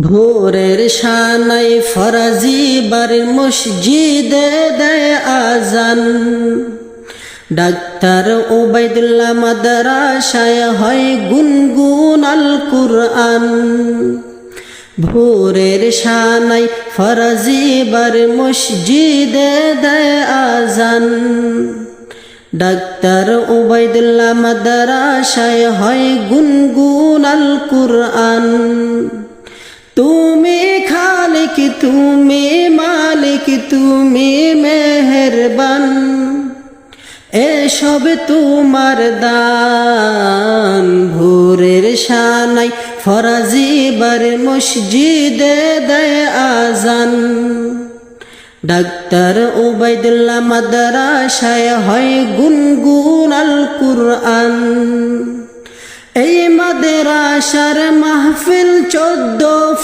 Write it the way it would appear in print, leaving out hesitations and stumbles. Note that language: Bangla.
ভোরের শানাই ফরাজি বাড়ির মসজিদে দেয় আজান। ডাক্তার ওবাইদুল্লাহ মাদ্রাসায় হয় গুনগুন আল কুরআন। ভোরের শানাই ফরাজি বাড়ির মসজিদে দেয় আজান। ডাক্তার ওবাইদুল্লাহ মাদ্রাসায় হয় গুনগুন আল কুরআন। তুমি খালিক তুমি মালিক তুমি মেহেরবান, এসব তোমার দান। ভোরের শানাই ফরাজি বাড়ির মসজিদে দেয় আজান। ডাক্তার ওবাইদুল্লাহ মাদ্রাসায় হয় গুনগুন আল কুরআন। এই মাদ্রাসার মাহফিল 14